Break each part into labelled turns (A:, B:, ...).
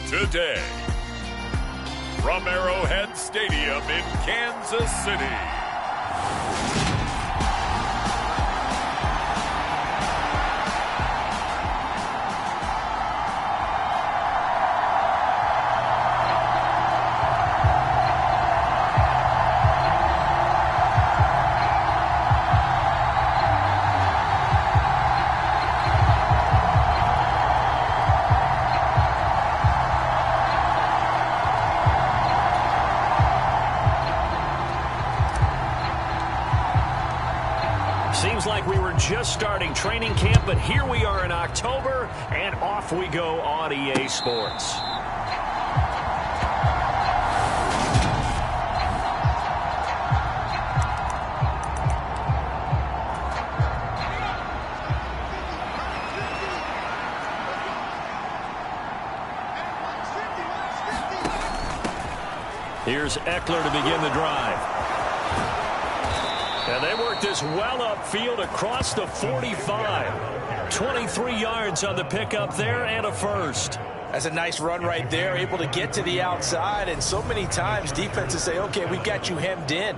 A: today. From Arrowhead Stadium in Kansas City.
B: Seems like we were just starting training camp, but here we are in October, and off we go on EA Sports. Here's Eckler to begin the drive. And they work this well upfield across the 45. 23 yards on the pickup there and a first.
C: That's a nice run right there, able to get to the outside. And so many times defenses say, okay, we got you hemmed in.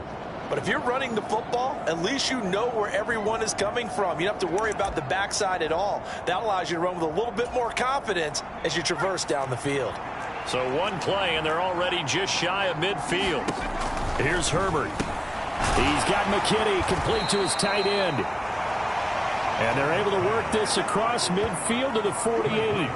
C: But if you're running the football, at least you know where everyone is coming from. You don't have to worry about the backside at all. That allows you to run with a little bit more confidence as you traverse down the field.
B: So one play, and they're already just shy of midfield. Here's Herbert. He's got McKinney complete to his tight end. And they're able to work this across midfield to the 48.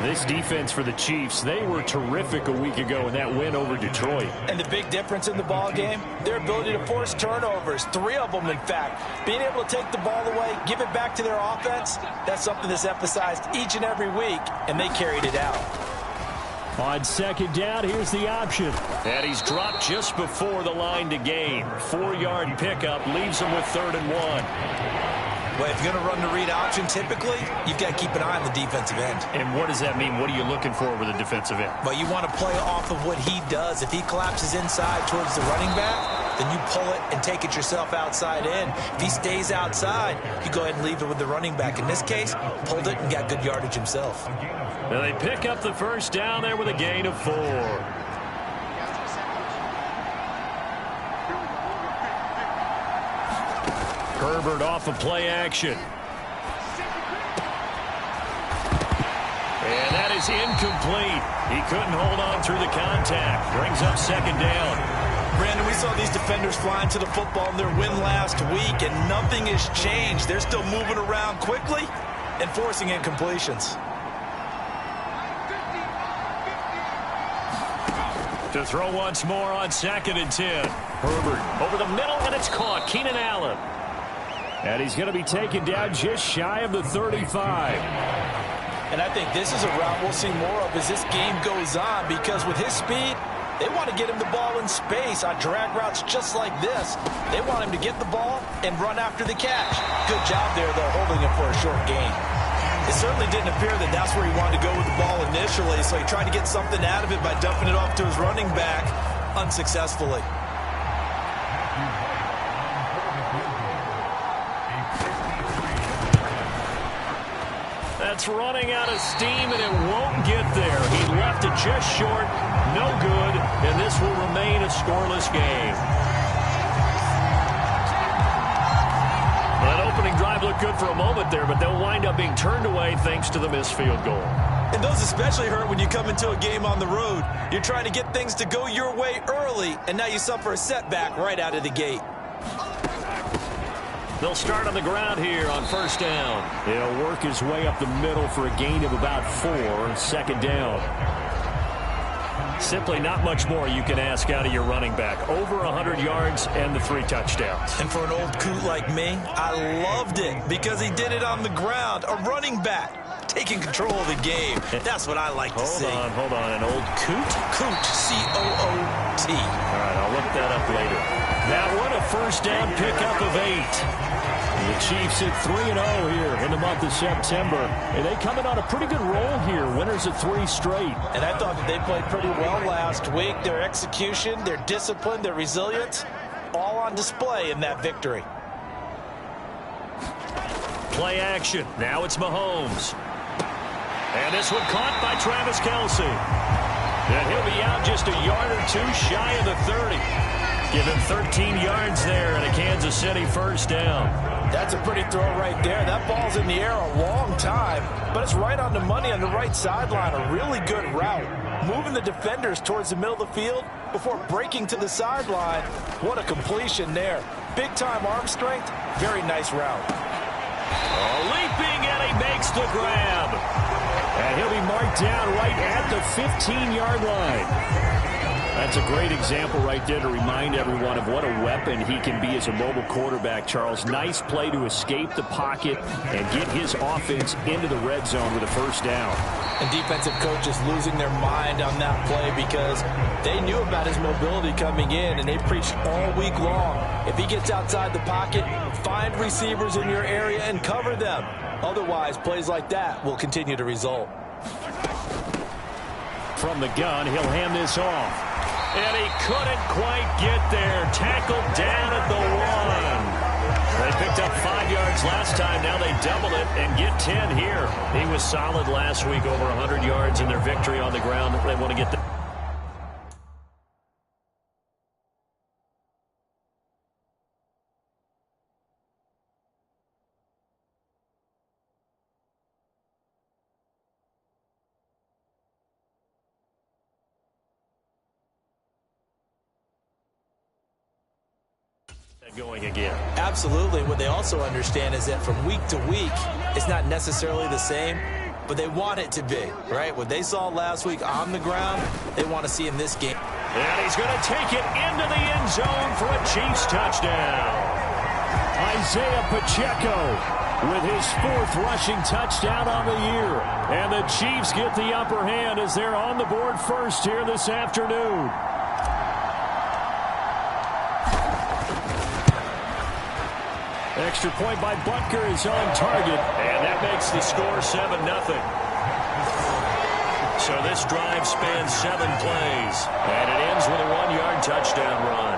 B: This defense for the Chiefs, they were terrific a week ago in that win over Detroit.
C: And the big difference in the ball game, their ability to force turnovers, 3 of them, in fact. Being able to take the ball away, give it back to their offense, that's something that's emphasized each and every week, and they carried it out.
B: On second down, here's the option. And he's dropped just before the line to gain. 4-yard pickup leaves him with 3rd and 1.
C: Well, if you're going to run the read option, typically, you've got to keep an eye on the defensive end.
B: And what does that mean? What are you looking for with a defensive end?
C: Well, you want to play off of what he does. If he collapses inside towards the running back, then you pull it and take it yourself outside in. If he stays outside, you go ahead and leave it with the running back. In this case, pulled it and got good yardage himself.
B: Now they pick up the first down there with a gain of 4. Herbert off of play action. And that is incomplete. He couldn't hold on through the contact. Brings up second down.
C: Brandon, we saw these defenders flying to the football in their win last week, and nothing has changed. They're still moving around quickly and forcing incompletions.
B: To throw once more on 2nd and 10. Herbert over the middle, and it's caught. Keenan Allen. And he's going to be taken down just shy of the 35.
C: And I think this is a route we'll see more of as this game goes on, because with his speed, they want to get him the ball in space on drag routes just like this. They want him to get the ball and run after the catch. Good job there, though, holding him for a short gain. It certainly didn't appear that that's where he wanted to go with the ball initially, so he tried to get something out of it by dumping it off to his running back unsuccessfully.
B: That's running out of steam, and it won't get there. He left it just short, no good, and this will remain a scoreless game. That opening drive looked good for a moment there, but they'll wind up being turned away thanks to the missed field goal.
C: And those especially hurt when you come into a game on the road. You're trying to get things to go your way early, and now you suffer a setback right out of the gate.
B: They'll start on the ground here on first down. He'll work his way up the middle for a gain of about 4, 2nd down. Simply not much more you can ask out of your running back. Over 100 yards and the 3 touchdowns.
C: And for an old coot like me, I loved it because he did it on the ground. A running back taking control of the game. That's what I like to see.
B: Hold on. An old coot?
C: Coot, C-O-O-T.
B: All right, I'll look that up later. That one, a first down pickup of 8. The Chiefs at 3-0 here in the month of September. And they come in on a pretty good roll here. Winners of 3 straight.
C: And I thought that they played pretty well last week. Their execution, their discipline, their resilience, all on display in that victory.
B: Play action. Now it's Mahomes. And this one caught by Travis Kelce. And he'll be out just a yard or two shy of the 30. Give him 13 yards there and a Kansas City first down.
C: That's a pretty throw right there. That ball's in the air a long time, but it's right on the money on the right sideline. A really good route. Moving the defenders towards the middle of the field before breaking to the sideline. What a completion there. Big-time arm strength. Very nice route.
B: Leaping, and he makes the grab. And he'll be marked down right at the 15-yard line. That's a great example right there to remind everyone of what a weapon he can be as a mobile quarterback, Charles. Nice play to escape the pocket and get his offense into the red zone with a first down.
C: And defensive coaches losing their mind on that play because they knew about his mobility coming in, and they preached all week long. If he gets outside the pocket, find receivers in your area and cover them. Otherwise, plays like that will continue to result.
B: From the gun, he'll hand this off. And he couldn't quite get there. Tackled down at the 1. They picked up 5 yards last time. Now they double it and get 10 here. He was solid last week, over 100 yards in their victory on the ground. They want to get the going again.
C: Absolutely. What they also understand is that from week to week, it's not necessarily the same, but they want it to be, right? What they saw last week on the ground, they want to see in this game.
B: And he's going to take it into the end zone for a Chiefs touchdown. Isaiah Pacheco with his 4th rushing touchdown on the year. And the Chiefs get the upper hand as they're on the board first here this afternoon. Extra point by Butker is on target, and that makes the score 7-0. So this drive spans 7 plays, and it ends with a 1-yard touchdown run.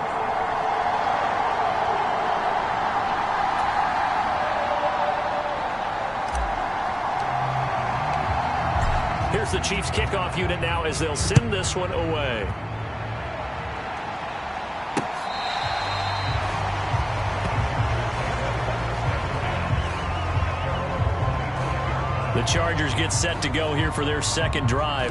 B: Here's the Chiefs kickoff unit now as they'll send this one away. The Chargers get set to go here for their second drive.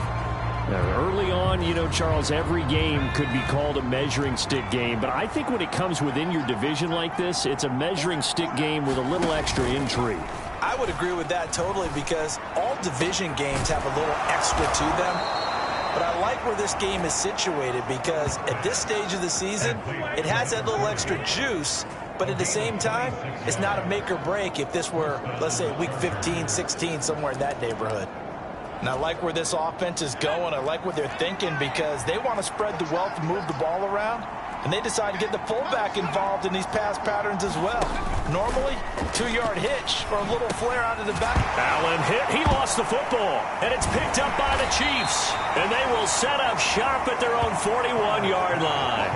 B: Now, early on, you know, Charles, every game could be called a measuring stick game. But I think when it comes within your division like this, it's a measuring stick game with a little extra intrigue.
C: I would agree with that totally because all division games have a little extra to them. But I like where this game is situated because at this stage of the season, it has that little extra juice. But at the same time, it's not a make or break if this were, let's say, week 15, 16, somewhere in that neighborhood. And I like where this offense is going. I like what they're thinking because they want to spread the wealth and move the ball around. And they decide to get the fullback involved in these pass patterns as well. Normally, 2-yard hitch or a little flare out of the back.
B: Allen hit. He lost the football. And it's picked up by the Chiefs. And they will set up shop at their own 41-yard line.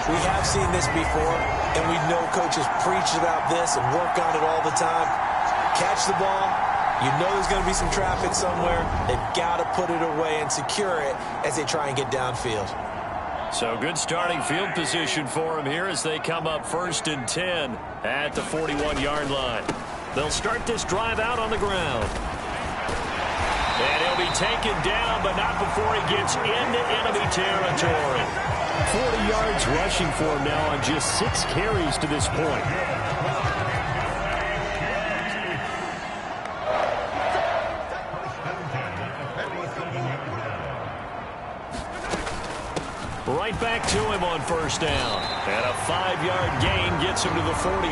C: We have seen this before, and we know coaches preach about this and work on it all the time. Catch the ball. You know there's going to be some traffic somewhere. They've got to put it away and secure it as they try and get downfield.
B: So good starting field position for them here as they come up 1st and 10 at the 41-yard line. They'll start this drive out on the ground. And he'll be taken down, but not before he gets into enemy territory. 40 yards rushing for him now on just 6 carries to this point. Right back to him on 1st down. And a 5-yard gain gets him to the 42.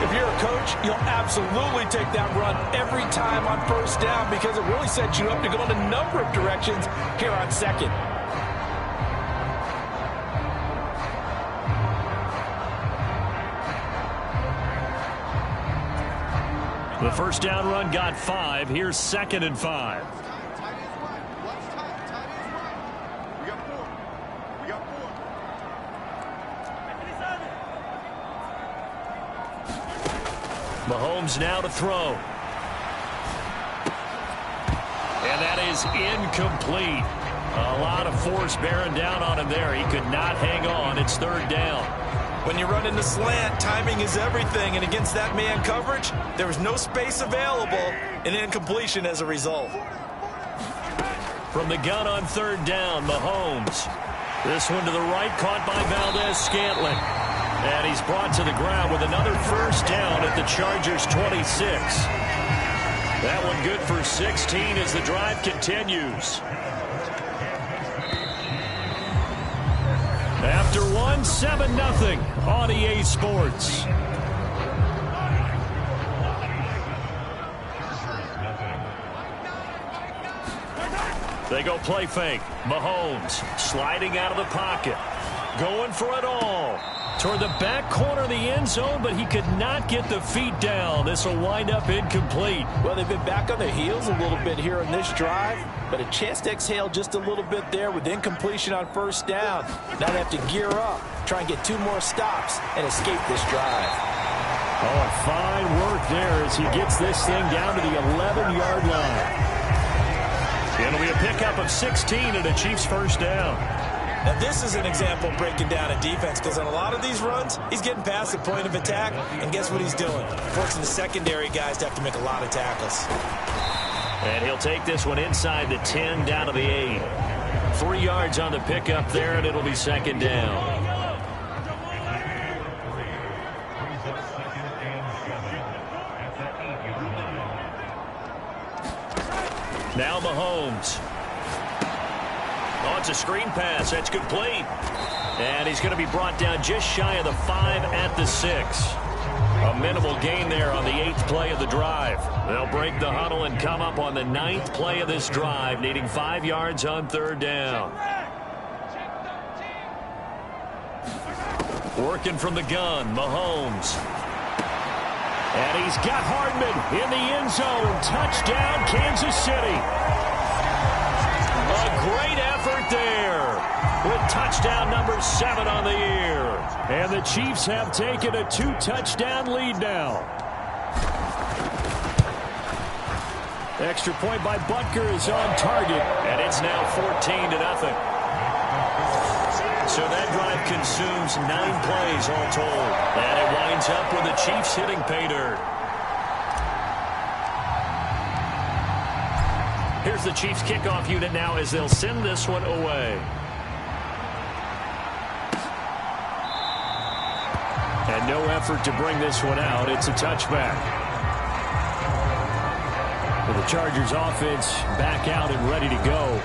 C: If you're a coach, you'll absolutely take that run every time on 1st down because it really sets you up to go in a number of directions here on 2nd.
B: The 1st down run got 5. Here's 2nd and 5. Mahomes now to throw. And that is incomplete. A lot of force bearing down on him there. He could not hang on. It's third down.
C: When you run into slant, timing is everything. And against that man coverage, there was no space available. An incompletion as a result.
B: From the gun on third down, Mahomes. This one to the right, caught by Valdez-Scantling. And he's brought to the ground with another first down at the Chargers' 26. That one good for 16 as the drive continues. After one, 7-0 on EA Sports. They go play fake. Mahomes sliding out of the pocket. Going for it all. Toward the back corner of the end zone, but he could not get the feet down. This will wind up incomplete.
C: Well, they've been back on their heels a little bit here in this drive, but a chance to exhale just a little bit there with incompletion on first down. Now they have to gear up, try and get 2 more stops, and escape this drive.
B: Oh, fine work there as he gets this thing down to the 11-yard line. It'll be a pickup of 16 and a Chiefs first down.
C: Now, this is an example of breaking down a defense because on a lot of these runs, he's getting past the point of attack, and guess what he's doing? Forcing the secondary guys to have to make a lot of tackles.
B: And he'll take this one inside the 10 down to the 8. 3 yards on the pickup there, and it'll be second down. Now Mahomes. Oh, it's a screen pass. That's complete. And he's going to be brought down just shy of the 5 at the 6. A minimal gain there on the 8th play of the drive. They'll break the huddle and come up on the 9th play of this drive, needing 5 yards on third down. Working from the gun, Mahomes. And he's got Hardman in the end zone. Touchdown, Kansas City. A great effort there with touchdown number 7 on the year. And the Chiefs have taken a 2-touchdown lead now. Extra point by Butker is on target, and it's now 14-0. So that drive consumes 9 plays all told. And it winds up with the Chiefs hitting pay dirt. Here's the Chiefs kickoff unit now as they'll send this one away. And no effort to bring this one out. It's a touchback. Well, the Chargers offense back out and ready to go.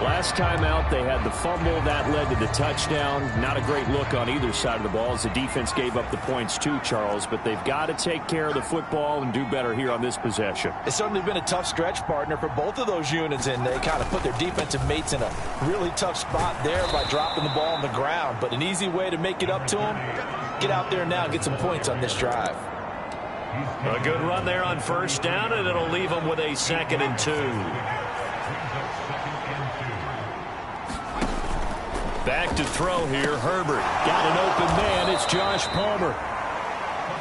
B: Last time out, they had the fumble. That led to the touchdown. Not a great look on either side of the ball as the defense gave up the points too, Charles. But they've got to take care of the football and do better here on this possession.
C: It's certainly been a tough stretch, partner, for both of those units, and they kind of put their defensive mates in a really tough spot there by dropping the ball on the ground. But an easy way to make it up to them, get out there now and get some points on this drive.
B: A good run there on first down, and it'll leave them with a 2nd and 2. Back to throw here, Herbert. Got an open man, it's Josh Palmer.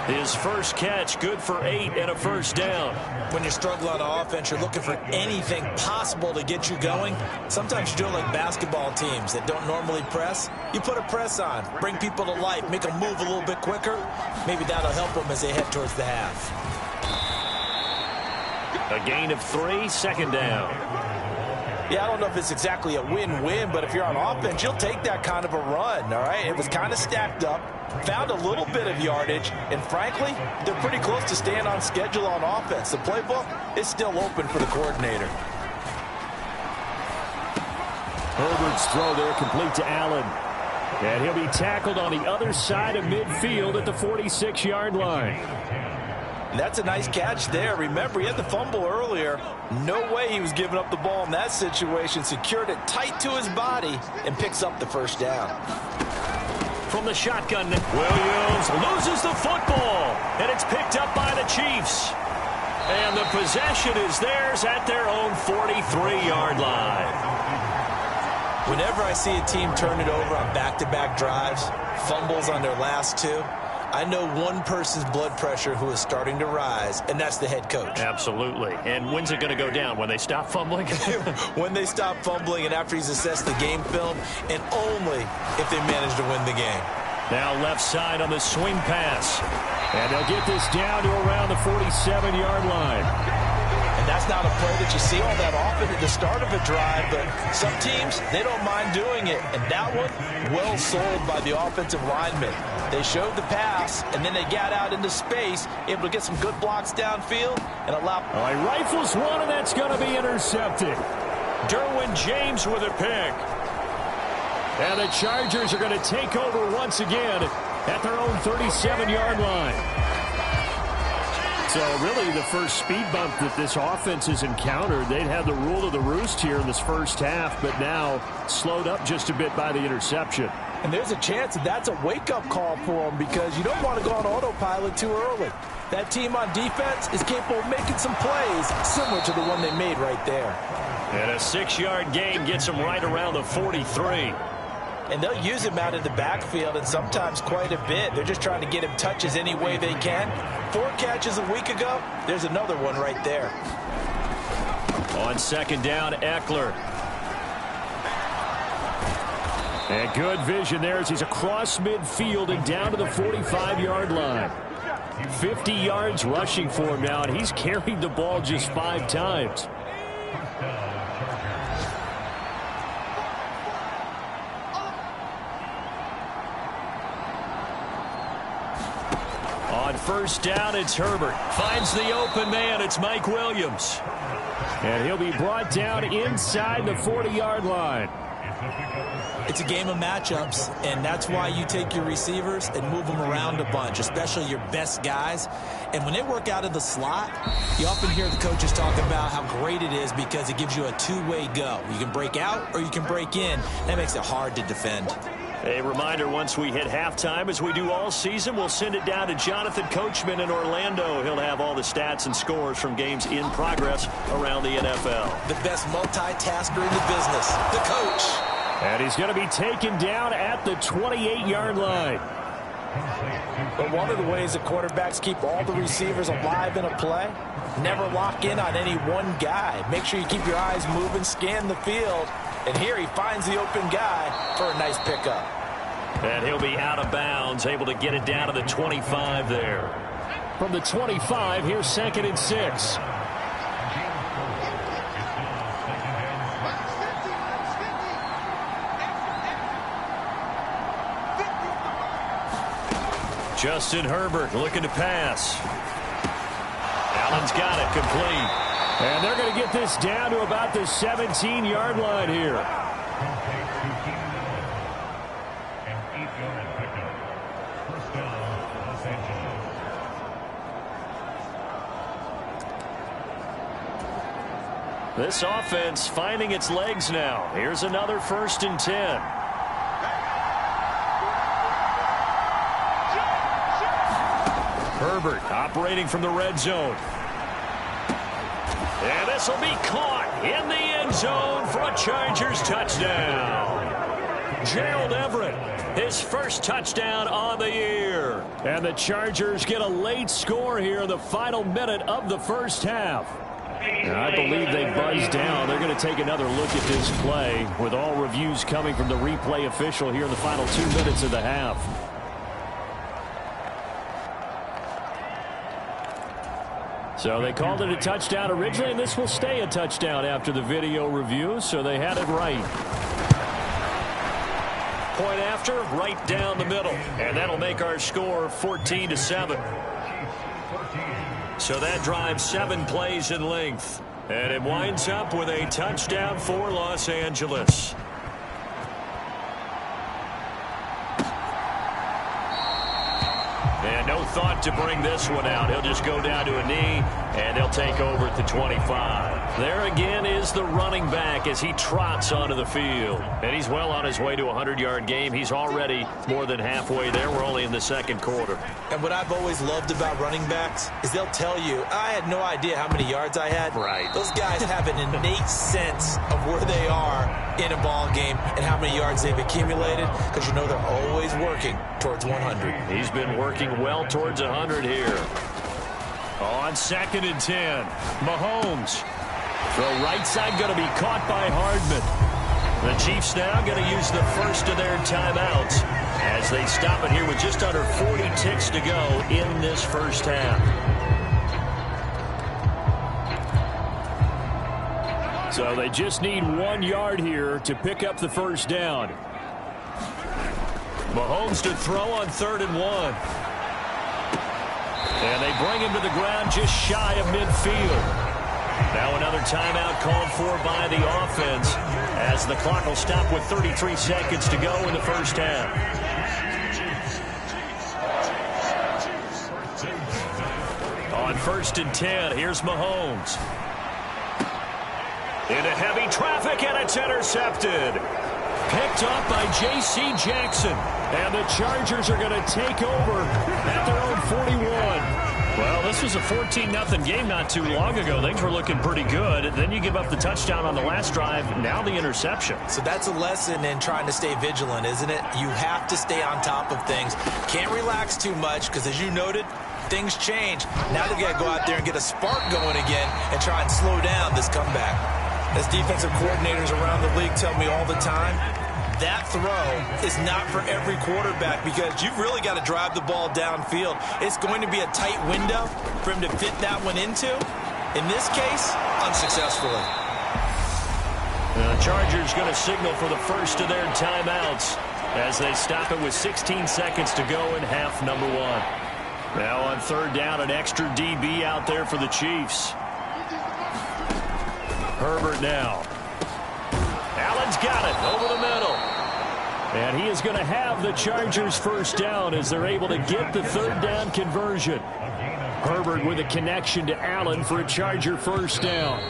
B: His first catch, good for 8 and a first down.
C: When you struggle on offense, you're looking for anything possible to get you going. Sometimes you do it like basketball teams that don't normally press. You put a press on, bring people to life, make them move a little bit quicker. Maybe that'll help them as they head towards the half.
B: A gain of 3, second down.
C: Yeah, I don't know if it's exactly a win-win, but if you're on offense, you'll take that kind of a run, all right? It was kind of stacked up, found a little bit of yardage, and frankly, they're pretty close to staying on schedule on offense. The playbook is still open for the coordinator.
B: Herbert's throw there complete to Allen. And he'll be tackled on the other side of midfield at the 46-yard line.
C: That's a nice catch there. Remember, he had the fumble earlier. No way he was giving up the ball in that situation. Secured it tight to his body and picks up the first down.
B: From the shotgun, Williams loses the football, and it's picked up by the Chiefs. And the possession is theirs at their own 43-yard line.
C: Whenever I see a team turn it over on back-to-back drives, fumbles on their last 2, I know one person's blood pressure who is starting to rise, and that's the head coach.
B: Absolutely. And when's it going to go down? When they stop fumbling?
C: When they stop fumbling and after he's assessed the game film, and only if they manage to win the game.
B: Now left side on the swing pass. And they'll get this down to around the 47-yard line.
C: And that's not a play that you see all that often at the start of a drive, but some teams, they don't mind doing it. And that one, well sold by the offensive lineman. They showed the pass, and then they got out into space, able to get some good blocks downfield and allow...
B: All right, rifles one, and that's going to be intercepted. Derwin James with a pick. And the Chargers are going to take over once again at their own 37-yard line. So really the first speed bump that this offense has encountered, they'd had the rule of the roost here in this first half, but now slowed up just a bit by the interception.
C: And there's a chance that that's a wake-up call for them because you don't want to go on autopilot too early. That team on defense is capable of making some plays similar to the one they made right there.
B: And a 6-yard gain gets them right around the 43.
C: And they'll use him out in the backfield, and sometimes quite a bit. They're just trying to get him touches any way they can. 4 catches a week ago. There's another one right there.
B: On second down, Eckler. And good vision there as he's across midfield and down to the 45-yard line. 50 yards rushing for him now, and he's carried the ball just 5 times. On first down, it's Herbert. Finds the open man. It's Mike Williams. And he'll be brought down inside the 40-yard line.
C: It's a game of matchups, and that's why you take your receivers and move them around a bunch, especially your best guys. And when they work out of the slot, you often hear the coaches talk about how great it is because it gives you a two-way go. You can break out or you can break in. That makes it hard to defend.
B: A reminder, once we hit halftime, as we do all season, we'll send it down to Jonathan Coachman in Orlando. He'll have all the stats and scores from games in progress around the NFL.
C: The best multitasker in the business, the coach.
B: And he's going to be taken down at the 28-yard line.
C: But one of the ways that quarterbacks keep all the receivers alive in a play, never lock in on any one guy. Make sure you keep your eyes moving, scan the field. And here he finds the open guy for a nice pickup.
B: And he'll be out of bounds, able to get it down to the 25 there. From the 25, here's 2nd and 6. Justin Herbert looking to pass. Allen's got it, complete. And they're going to get this down to about the 17-yard line here. This offense finding its legs now. Here's another 1st and 10. Herbert operating from the red zone. And this will be caught in the end zone for a Chargers touchdown. Gerald Everett, his first touchdown on the year. And the Chargers get a late score here in the final minute of the first half. And I believe they buzzed down. They're going to take another look at this play with all reviews coming from the replay official here in the final 2 minutes of the half. So they called it a touchdown originally, and this will stay a touchdown after the video review, so they had it right. Point after, right down the middle, and that'll make our score 14-7. So that drives 7 plays in length, and it winds up with a touchdown for Los Angeles. And no thought to bring this one out. He'll just go down to a knee, and they'll take over at the 25. There again is the running back as he trots onto the field. And he's well on his way to a 100-yard game. He's already more than halfway there. We're only in the second quarter.
C: And what I've always loved about running backs is they'll tell you, I had no idea how many yards I had.
B: Right.
C: Those guys have an innate sense of where they are in a ball game and how many yards they've accumulated, because you know they're always working towards 100.
B: He's been working well towards 100 here. On 2nd and 10, Mahomes. Throw right side going to be caught by Hardman. The Chiefs now going to use the first of their timeouts as they stop it here with just under 40 ticks to go in this first half. So they just need 1 yard here to pick up the first down. Mahomes to throw on 3rd and 1. And they bring him to the ground just shy of midfield. Now another timeout called for by the offense as the clock will stop with 33 seconds to go in the first half. On 1st and 10, here's Mahomes. Into heavy traffic, and it's intercepted. Picked up by J.C. Jackson. And the Chargers are going to take over at their own 41. Well, this was a 14-0 game not too long ago. Things were looking pretty good. Then you give up the touchdown on the last drive. Now the interception.
C: So that's a lesson in trying to stay vigilant, isn't it? You have to stay on top of things. Can't relax too much because, as you noted, things change. Now they've got to go out there and get a spark going again and try and slow down this comeback. As defensive coordinators around the league tell me all the time, that throw is not for every quarterback because you've really got to drive the ball downfield. It's going to be a tight window for him to fit that one into. In this case, unsuccessfully.
B: The Chargers going to signal for the first of their timeouts as they stop it with 16 seconds to go in half number 1. Now on 3rd down, an extra DB out there for the Chiefs. Herbert now. Allen's got it over the middle. And he is going to have the Chargers first down as they're able to get the 3rd down conversion. Herbert with a connection to Allen for a Charger first down.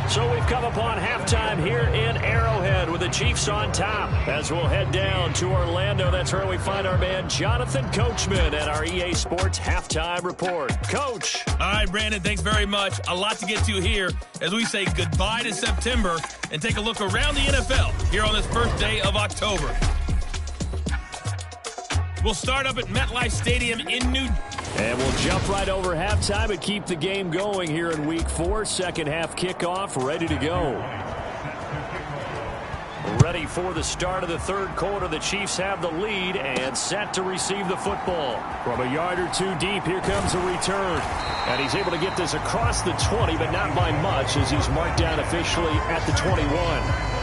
B: So we've come upon halftime here in Arrowhead with the Chiefs on top. As we'll head down to Orlando, that's where we find our man Jonathan Coachman at our EA Sports Halftime Report. Coach.
D: All right, Brandon, thanks very much. A lot to get to here as we say goodbye to September and take a look around the NFL here on this first day of October. We'll start up at MetLife Stadium in New York.
B: And we'll jump right over halftime and keep the game going here in Week 4. Second half kickoff, ready to go. Ready for the start of the 3rd quarter. The Chiefs have the lead and set to receive the football. From a yard or two deep, here comes a return. And he's able to get this across the 20, but not by much as he's marked down officially at the 21.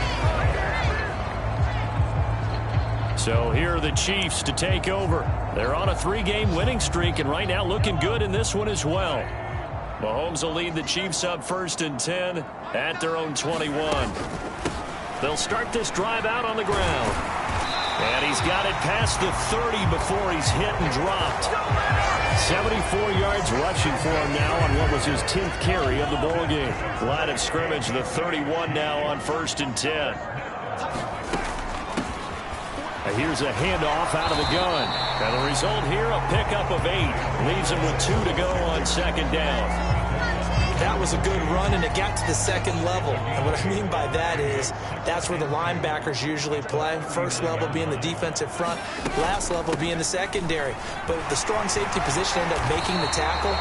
B: So here are the Chiefs to take over. They're on a 3-game winning streak, and right now looking good in this one as well. Mahomes will lead the Chiefs up 1st and 10 at their own 21. They'll start this drive out on the ground. And he's got it past the 30 before he's hit and dropped. 74 yards rushing for him now on what was his 10th carry of the ball game. Line of scrimmage, the 31 now on 1st and 10. Here's a handoff out of the gun. And the result here, a pickup of 8. Leaves him with 2 to go on 2nd down.
C: That was a good run, and it got to the 2nd level. And what I mean by that is that's where the linebackers usually play. First level being the defensive front, last level being the secondary. But the strong safety position ended up making the tackle.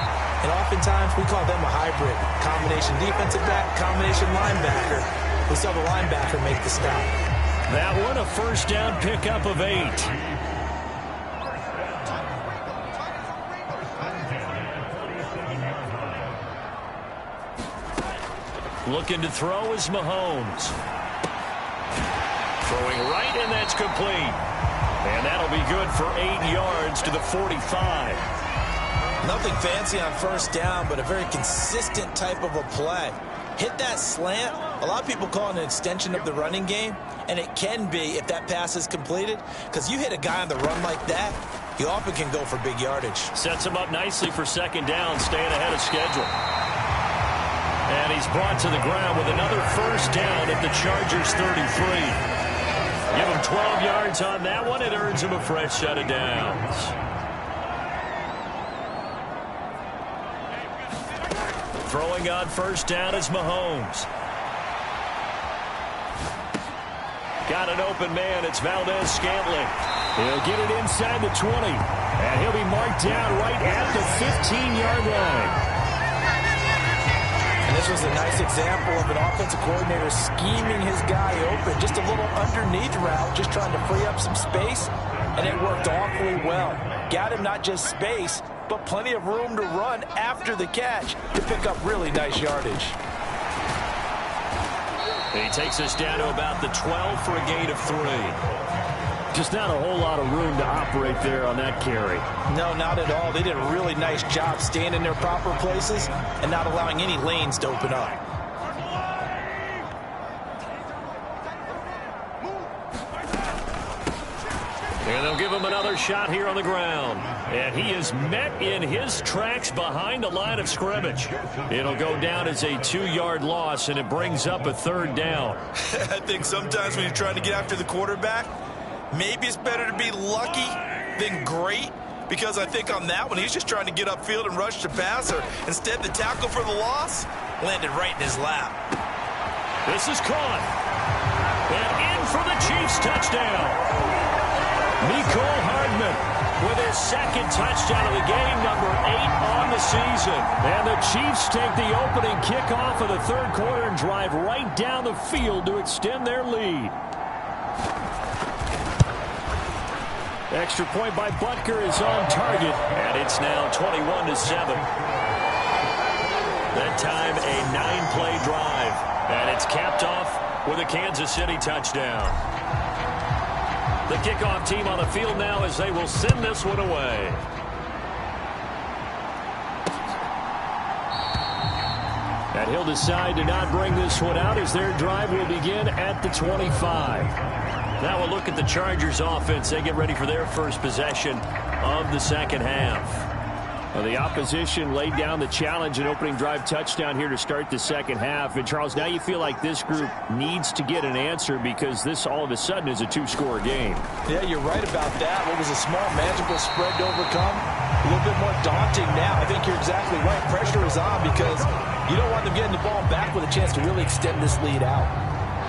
C: And oftentimes we call them a hybrid. Combination defensive back, combination linebacker. We saw the linebacker make the stop.
B: That one, a first down pickup of 8. Looking to throw is Mahomes. Throwing right, and that's complete. And that'll be good for 8 yards to the 45.
C: Nothing fancy on first down, but a very consistent type of a play. Hit that slant. A lot of people call it an extension of the running game, and it can be if that pass is completed, because you hit a guy on the run like that, he often can go for big yardage.
B: Sets him up nicely for 2nd down, staying ahead of schedule. And he's brought to the ground with another first down at the Chargers 33. Give him 12 yards on that one. It earns him a fresh set of downs. Throwing on first down is Mahomes. got an open man. It's Valdez-Scantling. He'll get it inside the 20. And he'll be marked down right at the 15-yard line.
C: And this was a nice example of an offensive coordinator scheming his guy open. Just a little underneath route, just trying to free up some space. And it worked awfully well. Got him not just space, but plenty of room to run after the catch to pick up really nice yardage.
B: He takes us down to about the 12 for a gain of 3. Just not a whole lot of room to operate there on that carry.
C: No, not at all. They did a really nice job staying in their proper places and not allowing any lanes to open up.
B: And they'll give him another shot here on the ground. And he is met in his tracks behind the line of scrimmage. It'll go down as a 2-yard loss, and it brings up a 3rd down.
C: I think sometimes when you're trying to get after the quarterback, maybe it's better to be lucky than great, because I think on that one, he's just trying to get upfield and rush the passer. Instead, the tackle for the loss landed right in his lap.
B: This is caught. And in for the Chiefs touchdown. Mecole Hardman with his 2nd touchdown of the game, number 8 on the season. And the Chiefs take the opening kickoff of the 3rd quarter and drive right down the field to extend their lead. Extra point by Butker is on target, and it's now 21-7. That time a 9-play drive, and it's capped off with a Kansas City touchdown. The kickoff team on the field now as they will send this one away. And he'll decide to not bring this one out as their drive will begin at the 25. Now we'll look at the Chargers offense. They get ready for their first possession of the 2nd half. Well, the opposition laid down the challenge and opening drive touchdown here to start the 2nd half. And, Charles, now you feel like this group needs to get an answer because this all of a sudden is a 2-score game.
C: Yeah, you're right about that. What was a small, manageable spread to overcome, a little bit more daunting now. I think you're exactly right. Pressure is on because you don't want them getting the ball back with a chance to really extend this lead out.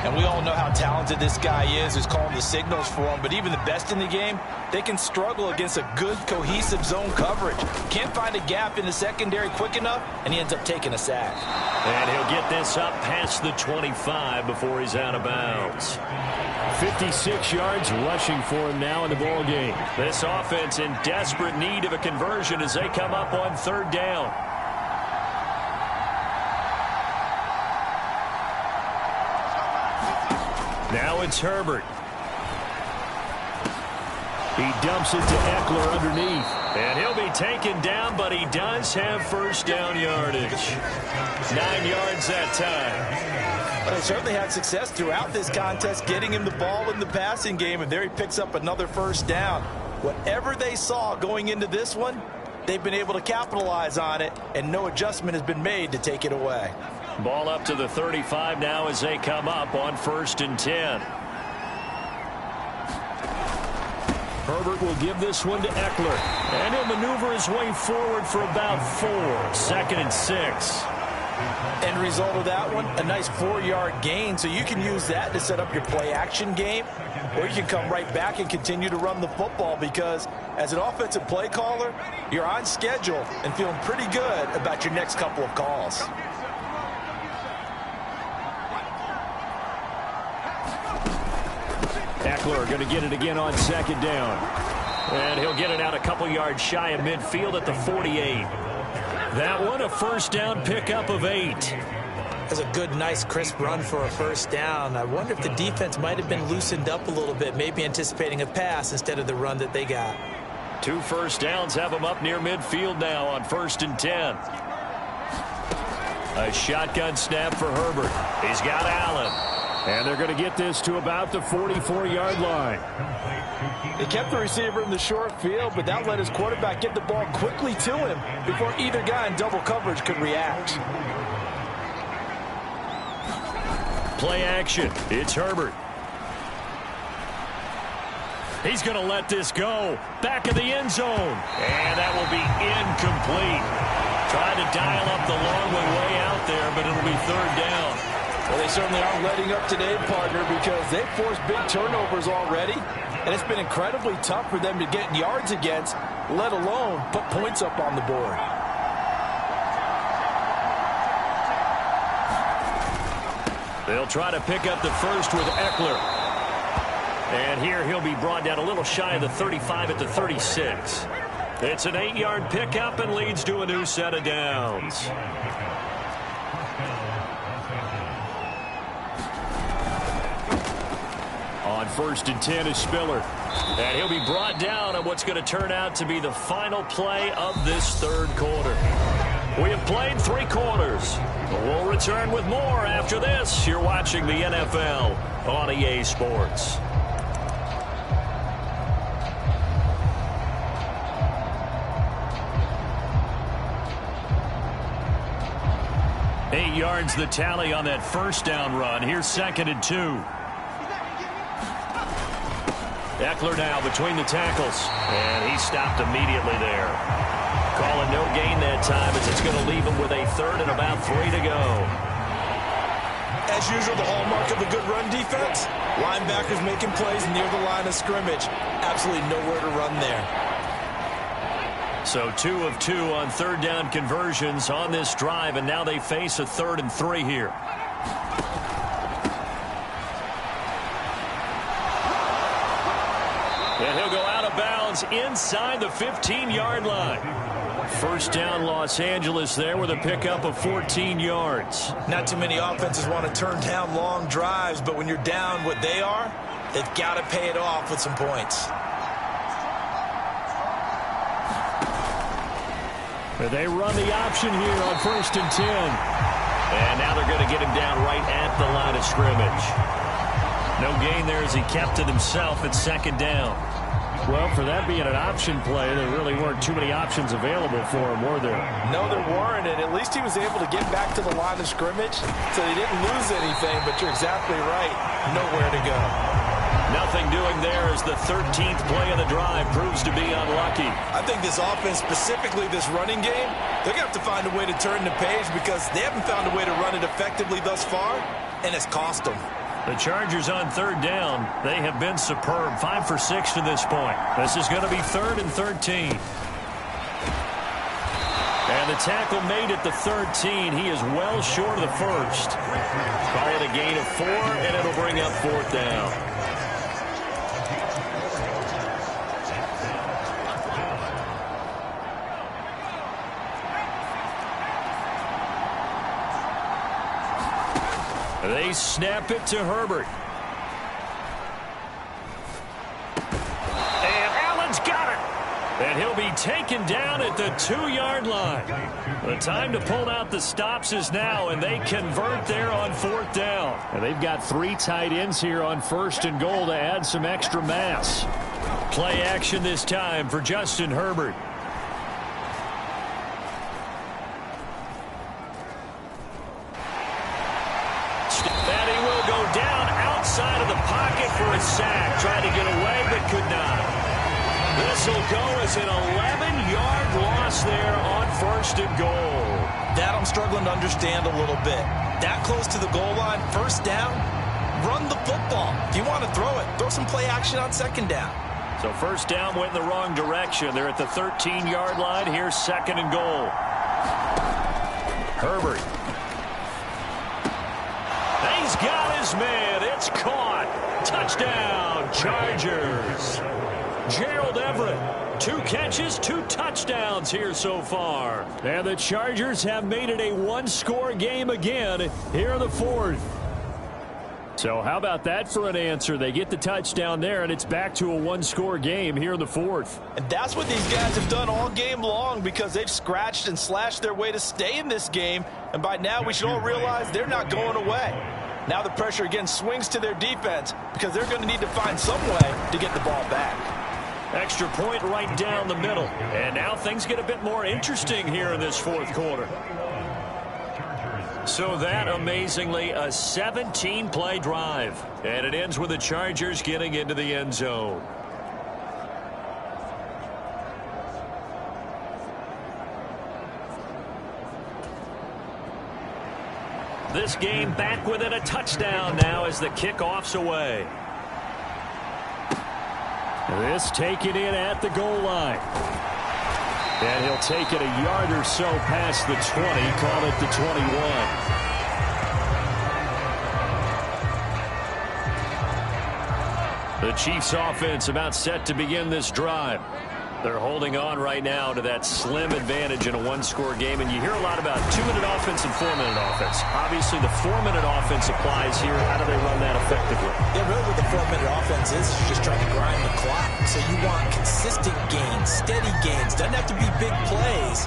C: And we all know how talented this guy is who's calling the signals for him. But even the best in the game, they can struggle against a good, cohesive zone coverage. Can't find a gap in the secondary quick enough, and he ends up taking a sack.
B: And he'll get this up past the 25 before he's out of bounds. 56 yards rushing for him now in the ball game. This offense in desperate need of a conversion as they come up on 3rd down. Now it's Herbert. He dumps it to Eckler underneath. And he'll be taken down, but he does have 1st down yardage. 9 yards that time.
C: But they certainly had success throughout this contest, getting him the ball in the passing game, and there he picks up another 1st down. Whatever they saw going into this one, they've been able to capitalize on it, and no adjustment has been made to take it away.
B: Ball up to the 35 now as they come up on 1st and 10. Herbert will give this one to Eckler. And he'll maneuver his way forward for about 4. 2nd and 6.
C: End result of that one, a nice 4-yard gain. So you can use that to set up your play-action game. Or you can come right back and continue to run the football because as an offensive play caller, you're on schedule and feeling pretty good about your next couple of calls.
B: Eckler going to get it again on 2nd down. And he'll get it out a couple yards shy of midfield at the 48. That one a 1st down pickup of 8.
E: That's a good, nice, crisp run for a 1st down. I wonder if the defense might have been loosened up a little bit, maybe anticipating a pass instead of the run that they got.
B: 2 1st downs have him up near midfield now on 1st and 10. A shotgun snap for Herbert. He's got Allen. And they're going to get this to about the 44-yard line.
C: They kept the receiver in the short field, but that let his quarterback get the ball quickly to him before either guy in double coverage could react.
B: Play action. It's Herbert. He's going to let this go. Back of the end zone. And that will be incomplete. Tried to dial up the long way out there, but it'll be 3rd down.
C: Well, they certainly aren't letting up today, partner, because they've forced big turnovers already, and it's been incredibly tough for them to get yards against, let alone put points up on the board.
B: They'll try to pick up the first with Eckler. And here he'll be brought down a little shy of the 35 at the 36. It's an 8-yard pickup and leads to a new set of downs. On 1st and 10 is Spiller. And he'll be brought down on what's going to turn out to be the final play of this third quarter. We have played 3 quarters. We'll return with more after this. You're watching the NFL on EA Sports. Yards the tally on that first down run. Here's 2nd and 2. Eckler now between the tackles, and he stopped immediately there. Calling no gain that time as it's going to leave him with a 3rd and about 3 to go.
C: As usual, the hallmark of a good run defense, linebackers making plays near the line of scrimmage. Absolutely nowhere to run there.
B: So 2 of 2 on 3rd down conversions on this drive, and now they face a 3rd and 3 here. And he'll go out of bounds inside the 15-yard line. First down Los Angeles there with a pickup of 14 yards.
C: Not too many offenses want to turn down long drives, but when you're down what they are, they've got to pay it off with some points.
B: They run the option here on 1st and 10. And now they're going to get him down right at the line of scrimmage. No gain there as he kept it himself at 2nd down. Well, for that being an option play, there really weren't too many options available for him, were there?
C: No, there weren't, and at least he was able to get back to the line of scrimmage, so he didn't lose anything, but you're exactly right. Nowhere to go.
B: Nothing doing there as the 13th play of the drive proves to be unlucky.
C: I think this offense, specifically this running game, they're going to have to find a way to turn the page because they haven't found a way to run it effectively thus far, and it's cost them.
B: The Chargers on 3rd down, they have been superb. 5 for 6 to this point. This is going to be 3rd and 13. And the tackle made at the 13. He is well short of the first. Call it a gain of 4, and it'll bring up 4th down. They snap it to Herbert. And Allen's got it. And he'll be taken down at the 2-yard line. The time to pull out the stops is now, and they convert there on 4th down. And they've got 3 tight ends here on 1st and goal to add some extra mass. Play action this time for Justin Herbert. Outside of the pocket for a sack. Tried to get away, but could not. This will go as an 11-yard loss there on 1st and goal.
C: That I'm struggling to understand a little bit. That close to the goal line, 1st down, run the football. If you want to throw it, throw some play action on 2nd down.
B: So 1st down went in the wrong direction. They're at the 13-yard line. Here's 2nd and goal. Herbert. He's got his man. It's caught. Touchdown, Chargers. Gerald Everett, 2 catches, 2 touchdowns here so far. And the Chargers have made it a 1-score game again here in the 4th. So how about that for an answer? They get the touchdown there, and it's back to a 1-score game here in the 4th.
C: And that's what these guys have done all game long because they've scratched and slashed their way to stay in this game. And by now, we should all realize they're not going away. Now the pressure again swings to their defense because they're going to need to find some way to get the ball back.
B: Extra point right down the middle. And now things get a bit more interesting here in this 4th quarter. So that, amazingly, a 17-play drive. And it ends with the Chargers getting into the end zone. This game back within a touchdown now as the kickoff's away. This taken in at the goal line. And he'll take it a yard or so past the 20, call it the 21. The Chiefs offense about set to begin this drive. They're holding on right now to that slim advantage in a one-score game, and you hear a lot about 2-minute offense and 4-minute offense. Obviously, the 4-minute offense applies here. How do they run that effectively?
C: Yeah, really what the 4-minute offense is you're just trying to grind the clock. So you want consistent gains, steady gains. Doesn't have to be big plays,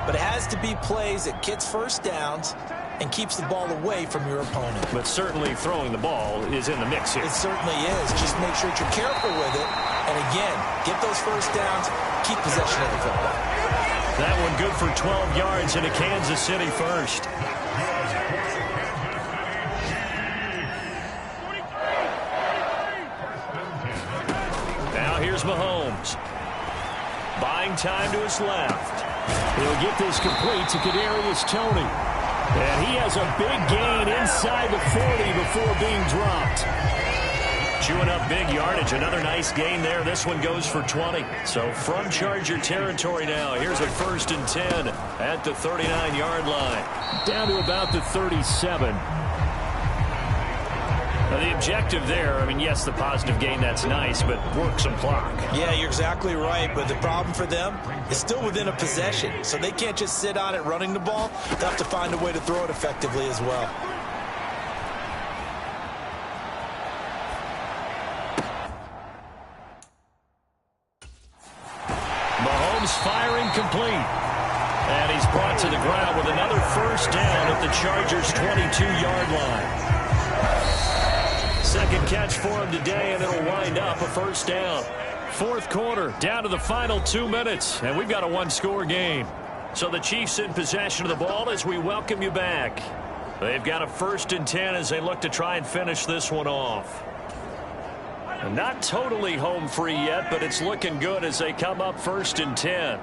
C: but it has to be plays that gets first downs and keeps the ball away from your opponent.
B: But certainly throwing the ball is in the mix here.
C: It certainly is. Just make sure that you're careful with it. And again, get those first downs, keep possession of the football.
B: That one good for 12 yards into Kansas City first. Now here's Mahomes. Buying time to his left. He'll get this complete to Kadarius Toney. And he has a big gain inside the 40 before being dropped. Chewing up big yardage. Another nice gain there. This one goes for 20. So from Charger territory now. Here's a 1st and 10 at the 39-yard line. Down to about the 37. Now the objective there, I mean, yes, the positive gain, that's nice, but work some clock.
C: Yeah, you're exactly right, but the problem for them is still within a possession, so they can't just sit on it running the ball. They'll have to find a way to throw it effectively as well.
B: Mahomes firing complete. And he's brought to the ground with another first down at the Chargers' 22-yard line. Second catch for him today, and it'll wind up a first down. Fourth quarter, down to the final 2 minutes, and we've got a one-score game. So the Chiefs in possession of the ball as we welcome you back. They've got a 1st and 10 as they look to try and finish this one off. And not totally home free yet, but it's looking good as they come up 1st and 10.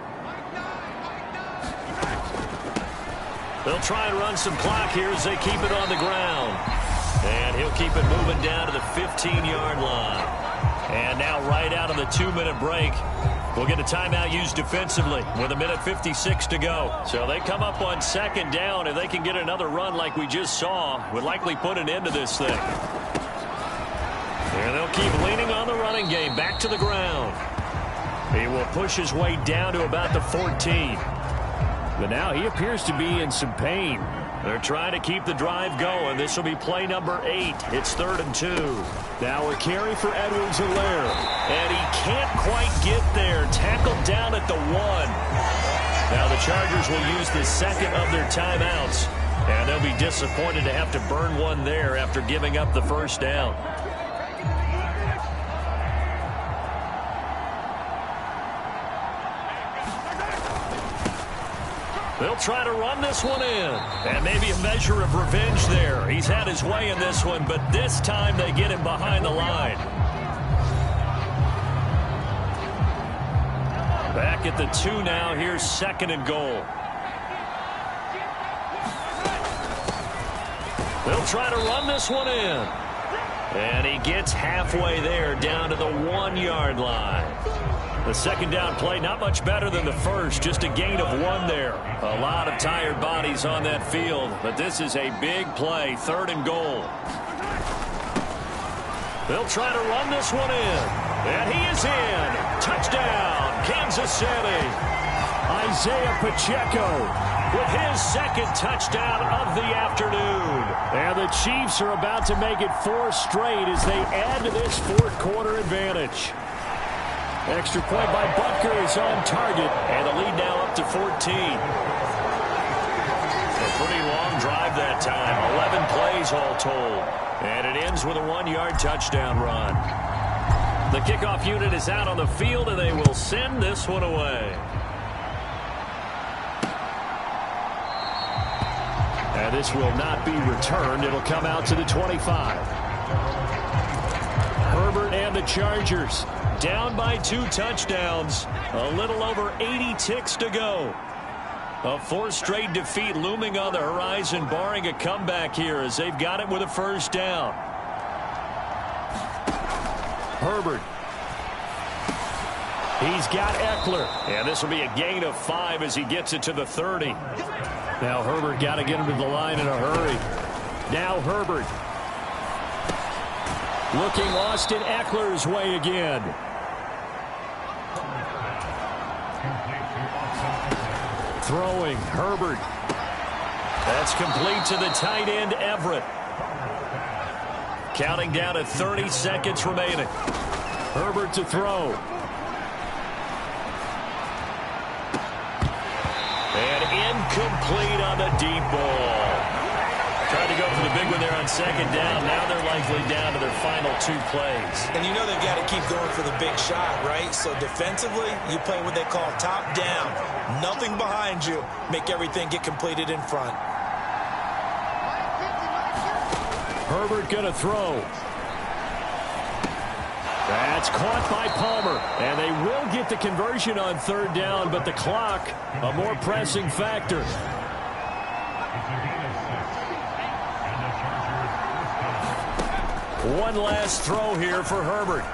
B: They'll try and run some clock here as they keep it on the ground. And he'll keep it moving down to the 15-yard line. And now right out of the 2-minute break, we'll get a timeout used defensively with 1:56 to go. So they come up on 2nd down. If they can get another run like we just saw, would likely put an end to this thing. And they'll keep leaning on the running game. Back to the ground. He will push his way down to about the 14. But now he appears to be in some pain. They're trying to keep the drive going. This will be play number 8. It's 3rd and 2. Now a carry for Edwards-Helaire. And he can't quite get there. Tackled down at the 1. Now the Chargers will use the second of their timeouts. And they'll be disappointed to have to burn one there after giving up the first down. They'll try to run this one in. And maybe a measure of revenge there. He's had his way in this one, but this time they get him behind the line. Back at the 2 now. Here's 2nd and goal. They'll try to run this one in. And he gets halfway there down to the 1-yard line. The second down play, not much better than the first, just a gain of 1 there. A lot of tired bodies on that field, but this is a big play, 3rd and goal. They'll try to run this one in, and he is in. Touchdown, Kansas City. Isaiah Pacheco with his 2nd touchdown of the afternoon. And the Chiefs are about to make it 4 straight as they add to this 4th quarter advantage. Extra point by Butker is on target, and the lead now up to 14. A pretty long drive that time, 11 plays all told. And it ends with a 1-yard touchdown run. The kickoff unit is out on the field, and they will send this one away. And this will not be returned. It'll come out to the 25. Herbert and the Chargers down by 2 touchdowns. A little over 80 ticks to go. A fourth straight defeat looming on the horizon, barring a comeback here as they've got it with a first down. Herbert. He's got Eckler. And this will be a gain of 5 as he gets it to the 30. Now Herbert got to get him to the line in a hurry. Now Herbert. Looking Austin Eckler's way again. Throwing, Herbert. That's complete to the tight end, Everett. Counting down to 30 seconds remaining. Herbert to throw. And incomplete on the deep ball. Tried to go for the big one there on second down. Now they're likely down to their final 2 plays.
C: And you know they've got to keep going for the big shot, right? So defensively, you play what they call top down. Nothing behind you. Make everything get completed in front.
B: Herbert going to throw. That's caught by Palmer. And they will get the conversion on third down, but the clock, a more pressing factor. One last throw here for Herbert.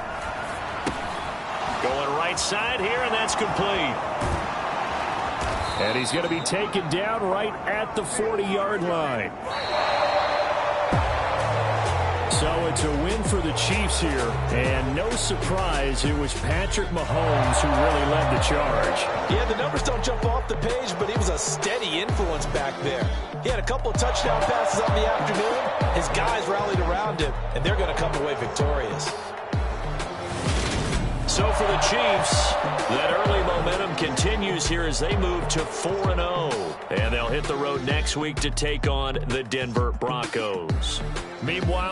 B: Going right side here, and that's complete. And he's going to be taken down right at the 40-yard line. So it's a win for the Chiefs here, and no surprise, it was Patrick Mahomes who really led the charge.
C: Yeah, the numbers don't jump off the page, but he was a steady influence back there. He had a couple of touchdown passes on the afternoon. His guys rallied around him, and they're going to come away victorious.
B: So for the Chiefs, that early momentum continues here as they move to 4-0. And they'll hit the road next week to take on the Denver Broncos. Meanwhile,